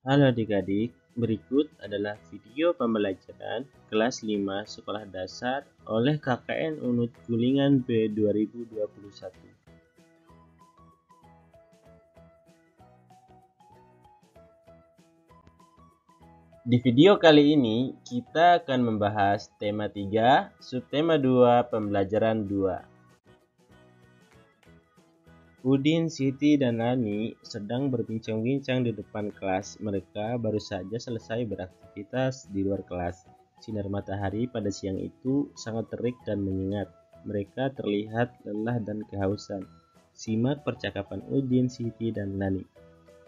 Halo adik-adik, berikut adalah video pembelajaran kelas 5 Sekolah Dasar oleh KKN Unut Kulingan B 2021. Di video kali ini, kita akan membahas tema 3, subtema 2, pembelajaran 2. Udin, Siti, dan Lani sedang berbincang-bincang di depan kelas. Mereka baru saja selesai beraktivitas di luar kelas. Sinar matahari pada siang itu sangat terik dan menyengat. Mereka terlihat lelah dan kehausan. Simak percakapan Udin, Siti, dan Lani.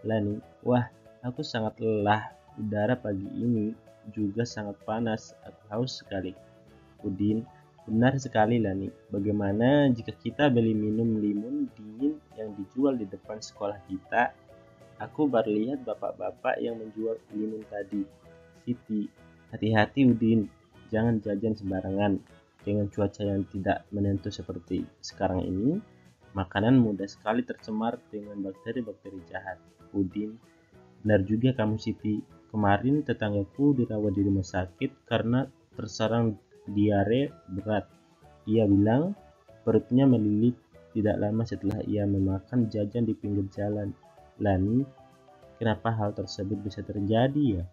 Lani, wah, aku sangat lelah. Udara pagi ini juga sangat panas. Aku haus sekali. Udin, benar sekali Lani. Bagaimana jika kita beli minum limun dingin yang dijual di depan sekolah kita? Aku baru lihat bapak-bapak yang menjual limun tadi. Siti, hati-hati Udin. Jangan jajan sembarangan. Dengan cuaca yang tidak menentu seperti sekarang ini, makanan mudah sekali tercemar dengan bakteri-bakteri jahat. Udin, benar juga kamu Siti. Kemarin tetanggaku dirawat di rumah sakit karena terserang diare berat. Ia bilang perutnya melilit tidak lama setelah ia memakan jajan di pinggir jalan. Lani, kenapa hal tersebut bisa terjadi ya?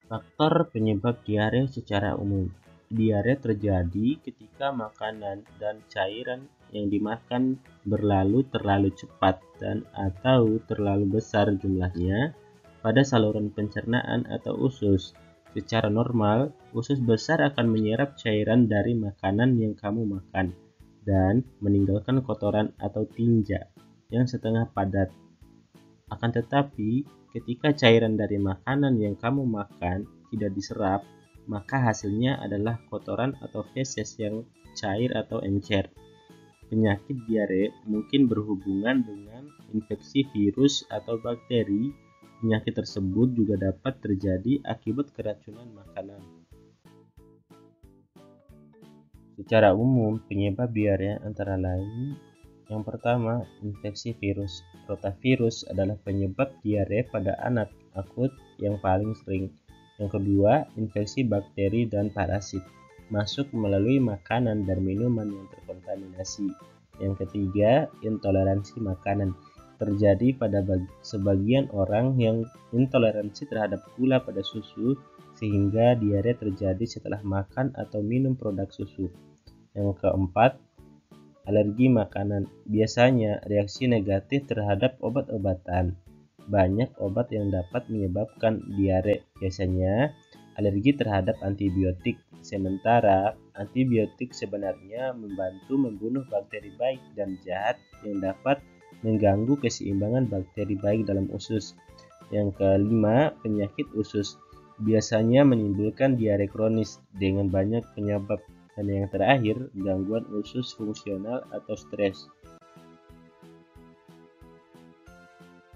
Faktor penyebab diare secara umum. Diare terjadi ketika makanan dan cairan yang dimakan berlalu terlalu cepat dan atau terlalu besar jumlahnya pada saluran pencernaan atau usus. Secara normal, usus besar akan menyerap cairan dari makanan yang kamu makan dan meninggalkan kotoran atau tinja yang setengah padat. Akan tetapi, ketika cairan dari makanan yang kamu makan tidak diserap, maka hasilnya adalah kotoran atau feses yang cair atau encer. Penyakit diare mungkin berhubungan dengan infeksi virus atau bakteri. Penyakit tersebut juga dapat terjadi akibat keracunan makanan. Secara umum, penyebab diare antara lain: yang pertama, infeksi virus. Rotavirus adalah penyebab diare pada anak akut yang paling sering. Yang kedua, infeksi bakteri dan parasit masuk melalui makanan dan minuman yang terkontaminasi. Yang ketiga, intoleransi makanan terjadi pada sebagian orang yang intoleransi terhadap gula pada susu sehingga diare terjadi setelah makan atau minum produk susu. Yang keempat, alergi makanan. Biasanya reaksi negatif terhadap obat-obatan. Banyak obat yang dapat menyebabkan diare. Biasanya alergi terhadap antibiotik. Sementara antibiotik sebenarnya membantu membunuh bakteri baik dan jahat yang dapat mengganggu keseimbangan bakteri baik dalam usus. Yang kelima, penyakit usus. Biasanya menimbulkan diare kronis dengan banyak penyebab. Dan yang terakhir, gangguan usus fungsional atau stres.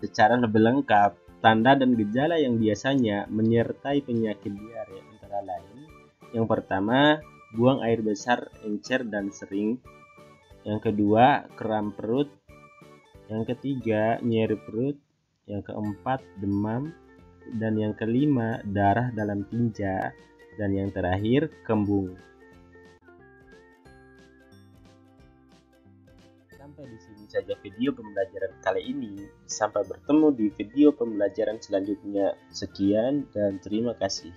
Secara lebih lengkap, tanda dan gejala yang biasanya menyertai penyakit diare antara lain: yang pertama, buang air besar, encer dan sering. Yang kedua, kram perut. Yang ketiga, nyeri perut. Yang keempat, demam. Dan yang kelima, darah dalam tinja. Dan yang terakhir, kembung. Sampai di sini saja video pembelajaran kali ini. Sampai bertemu di video pembelajaran selanjutnya. Sekian dan terima kasih.